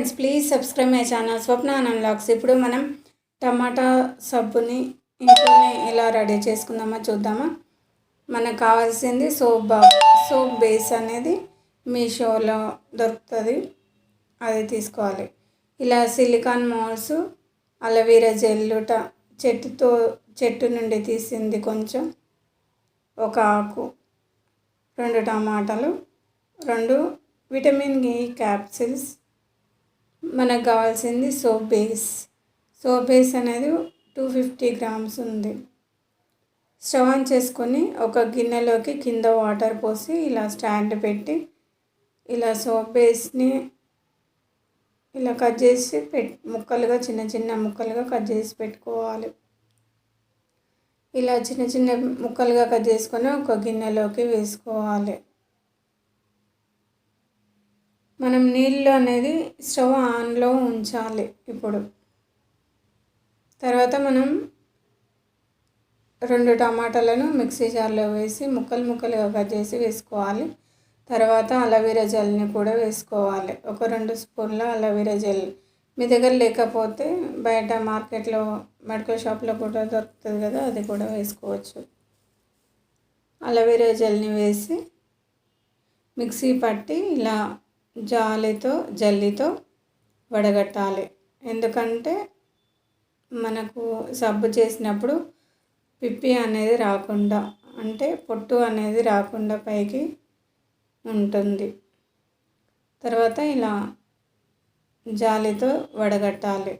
Friends, please subscribe my channel Swapna unlocks. ఇప్పుడు మనం టమాటా సబ్బుని ఇంట్లోనే ఎలా రెడీ చేసుకుందామో చూద్దామా. మనకు కావాల్సింది సోప్ బేస్ అనేది మీషోలో దొరుకుతుంది, అది తీసుకోవాలి. ఇలా సిలికాన్ మౌల్స్, అలోవెరా జెల్, చెట్టు నుండి తీసింది కొంచెం, ఒక ఆకు, 2 టమాటాలు, 2 విటమిన్ E క్యాప్సిల్స్. మనకు కావాల్సింది సోప్ బేస్ అనేది 250 గ్రామ్స్ ఉంది. స్టవ్ ఆన్ చేసుకొని ఒక గిన్నెలోకి కింద వాటర్ పోసి ఇలా స్టాండ్ పెట్టి ఇలా సోప్ బేస్ని ఇలా కట్ చేసి ముక్కలుగా చిన్న ముక్కలుగా కట్ చేసి పెట్టుకోవాలి. ఇలా చిన్న ముక్కలుగా కట్ చేసుకొని ఒక గిన్నెలోకి వేసుకోవాలి. మనం నీళ్ళు అనేది స్టవ్ ఆన్లో ఉంచాలి. ఇప్పుడు తర్వాత మనం 2 టమాటాలను మిక్సీ జార్లో వేసి ముక్కలుగా కట్ చేసి వేసుకోవాలి. తర్వాత అలోవెరా జెల్ని కూడా వేసుకోవాలి. ఒక 2 స్పూన్ల అలోవెరా జెల్. మీ దగ్గర లేకపోతే బయట మార్కెట్లో మెడికల్ షాప్లో కూడా దొరుకుతుంది కదా, అది కూడా వేసుకోవచ్చు. అలోవెరా జెల్ని వేసి మిక్సీ పట్టి ఇలా జల్లితో వడగట్టాలి. ఎందుకంటే మనకు సబ్బు చేసినప్పుడు పిప్పి అనేది రాకుండా, అంటే పొట్టు అనేది రాకుండా పైకి ఉంటుంది. తర్వాత ఇలా జాలితో వడగట్టాలి.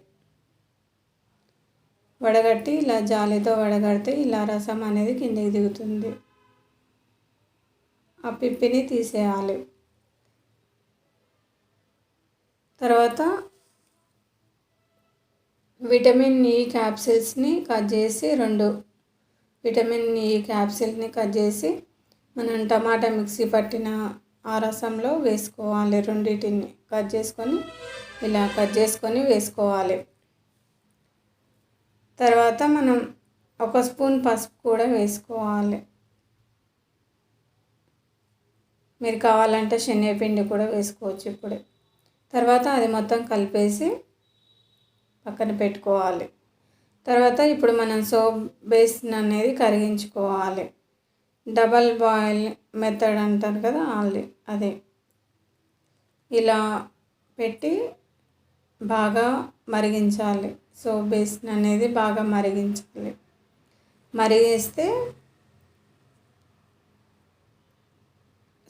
ఇలా జాలితో వడగడితే ఇలా రసం అనేది కిందికి దిగుతుంది. ఆ పిప్పిని తీసేయాలి. తర్వాత విటమిన్ E క్యాప్సిల్స్ని కట్ చేసి 2 విటమిన్ E క్యాప్సిల్ని కట్ చేసి మనం టమాటా మిక్సీ పట్టిన ఆ రసంలో వేసుకోవాలి. రెండింటిని కట్ చేసుకొని వేసుకోవాలి. తర్వాత మనం 1 స్పూన్ పసుపు కూడా వేసుకోవాలి. మీరు కావాలంటే శనగపిండి కూడా వేసుకోవచ్చు ఇప్పుడే. తర్వాత అది మొత్తం కలిపేసి పక్కన పెట్టుకోవాలి. తర్వాత ఇప్పుడు మనం సోప్ బేస్ అనేది కరిగించుకోవాలి. డబల్ బాయిల్ మెథడ్ అంటారు కదా, అదే ఇలా పెట్టి బాగా మరిగించాలి. సోప్ బేస్ అనేది బాగా మరిగించాలి. మరిగిస్తే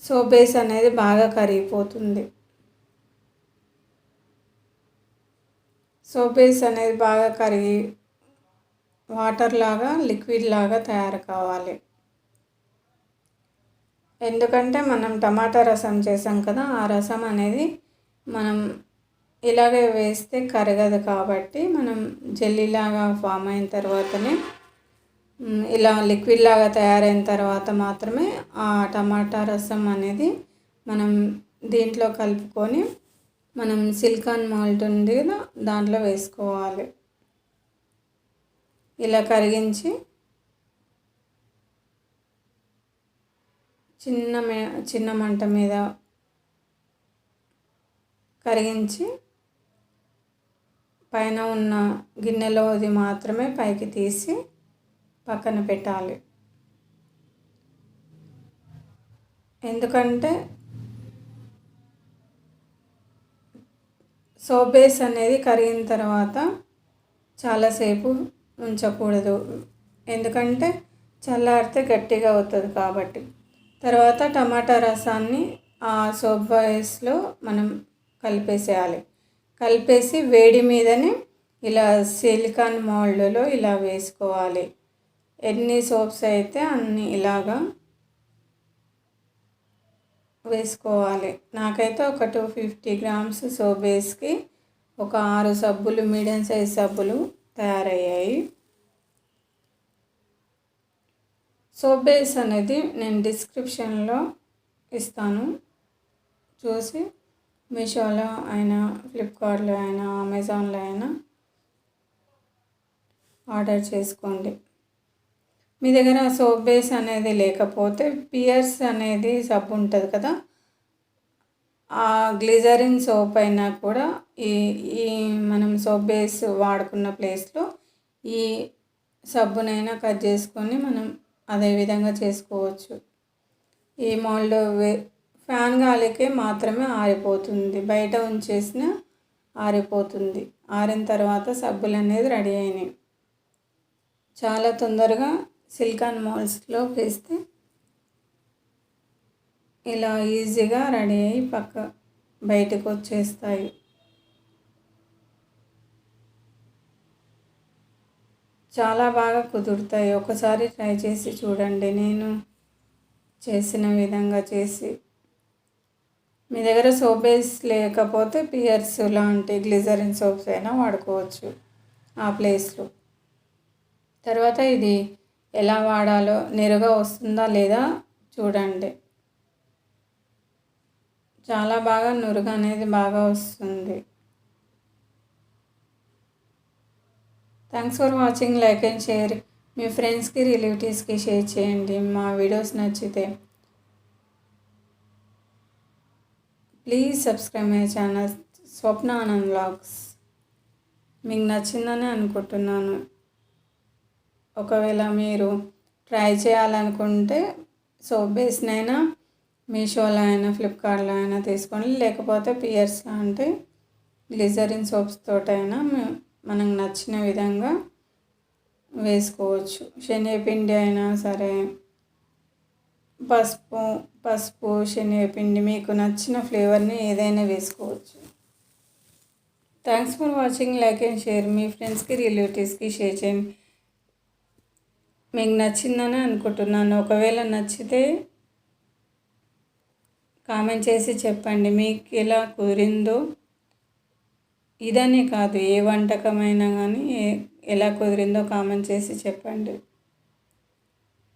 సోప్ బేస్ అనేది బాగా కరిగిపోతుంది. సోప్ బేస్ అనేది బాగా కరిగి వాటర్ లాగా, లిక్విడ్ లాగా తయారు కావాలి. ఎందుకంటే మనం టమాటా రసం చేసాం కదా, ఆ రసం అనేది మనం ఇలాగే వేస్తే కరగదు కాబట్టి మనం జెల్లీలాగా ఫామ్ అయిన తర్వాతనే, ఇలా లిక్విడ్ లాగా తయారైన తర్వాత మాత్రమే ఆ టమాటా రసం అనేది మనం దీంట్లో కలుపుకొని మనం సిలికాన్ మాల్ట్ ఉంది కదా, దాంట్లో వేసుకోవాలి. ఇలా కరిగించి చిన్న మంట మీద కరిగించి పైన ఉన్న గిన్నెలోది మాత్రమే పైకి తీసి పక్కన పెట్టాలి. ఎందుకంటే సోప్ బేస్ అనేది కరిగిన తర్వాత చాలాసేపు ఉంచకూడదు, ఎందుకంటే చల్లారితే గట్టిగా అవుతుంది కాబట్టి. తర్వాత టమాటా రసాన్ని ఆ సోప్ బేస్లో మనం కలిపేసి వేడి మీదనే ఇలా సిలికాన్ మౌల్డ్లో ఇలా వేసుకోవాలి. ఎన్ని సోప్స్ అయితే అన్ని ఇలాగా వేసుకోవాలి. నాకైతే ఒక 250 గ్రామ్స్ సోప్ బేస్కి ఒక 6 సబ్బులు, మీడియం సైజ్ సబ్బులు తయారయ్యాయి. సోప్ బేస్ అనేది నేను డిస్క్రిప్షన్లో ఇస్తాను, చూసి మీషోలో అయినా, ఫ్లిప్కార్ట్లో అయినా, అమెజాన్లో అయినా ఆర్డర్ చేసుకోండి. మీ దగ్గర సోప్ బేస్ అనేది లేకపోతే పియర్స్ అనేది సబ్బు ఉంటుంది కదా, ఆ గ్లిజరిన్ సోప్ అయినా కూడా ఈ ఈ మనం సోప్ బేస్ వాడుకున్న ప్లేస్లో ఈ సబ్బునైనా కట్ చేసుకొని మనం అదే విధంగా చేసుకోవచ్చు. ఈ మోల్డ్ ఫ్యాన్ గాలికే మాత్రమే ఆరిపోతుంది, బయట ఉంచేసిన ఆరిపోతుంది. ఆరిన తర్వాత సబ్బులు అనేది రెడీ అయినాయి. చాలా తొందరగా సిలికాన్ మోల్డ్స్లో వేస్తే ఇలా ఈజీగా రెడీ అయ్యి బయటకు వచ్చేస్తాయి. చాలా బాగా కుదురుతాయి. ఒకసారి ట్రై చేసి చూడండి, నేను చేసిన విధంగా చేసి. మీ దగ్గర సోప్ బేస్ లేకపోతే పియర్స్ లాంటి గ్లిజరిన్ సోప్స్ అయినా వాడుకోవచ్చు ఆ ప్లేస్లో. తర్వాత ఇది ఎలా వాడాలో, నెరుగా వస్తుందా లేదా చూడండి. చాలా బాగా నురుగు అనేది బాగా వస్తుంది. Thanks for watching. Like and share. మీ ఫ్రెండ్స్కి, రిలేటివ్స్కి షేర్ చేయండి. మా వీడియోస్ నచ్చితే please subscribe my channel Swapna Anand vlogs. మీకు నచ్చిందని అనుకుంటున్నాను. ఒకవేళ మీరు ట్రై చేయాలనుకుంటే సోప్ బేస్నైనా మీషోలో అయినా ఫ్లిప్కార్ట్లో అయినా తీసుకోండి, లేకపోతే పియర్స్ లాంటి గ్లిజరిన్ సోప్స్ తోటైనా మనకు నచ్చిన విధంగా వేసుకోవచ్చు. శనగపిండి అయినా సరే, పసుపు శనగపిండి, మీకు నచ్చిన ఫ్లేవర్ని ఏదైనా వేసుకోవచ్చు. Thanks for watching. Like and share. మీ ఫ్రెండ్స్కి, రిలేటివ్స్కి షేర్ చేయండి. మీకు నచ్చిందని అనుకుంటున్నాను. ఒకవేళ నచ్చితే కామెంట్ చేసి చెప్పండి మీకు ఎలా కుదిరిందో. ఇదనే కాదు, ఏ వంటకమైనా కానీ ఎలా కుదిరిందో కామెంట్ చేసి చెప్పండి.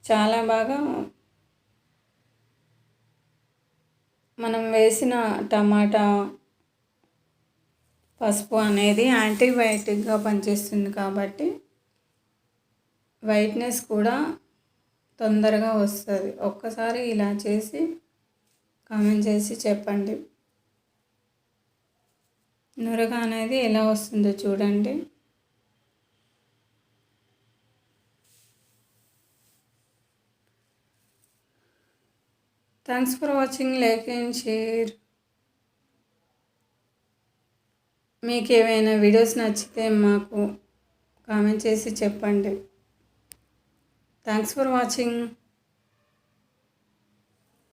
చాలా బాగా మనం వేసిన టమాటా, పసుపు అనేది యాంటీబయాటిక్గా పనిచేస్తుంది కాబట్టి వైట్నెస్ కూడా తొందరగా వస్తుంది. ఒక్కసారి ఇలా చేసి కామెంట్ చేసి చెప్పండి. నురగ అనేది ఎలా వస్తుందో చూడండి. Thanks for watching. Like and share. మీకు ఏమైనా వీడియోస్ నచ్చితే మాకు కామెంట్ చేసి చెప్పండి. Thanks for watching.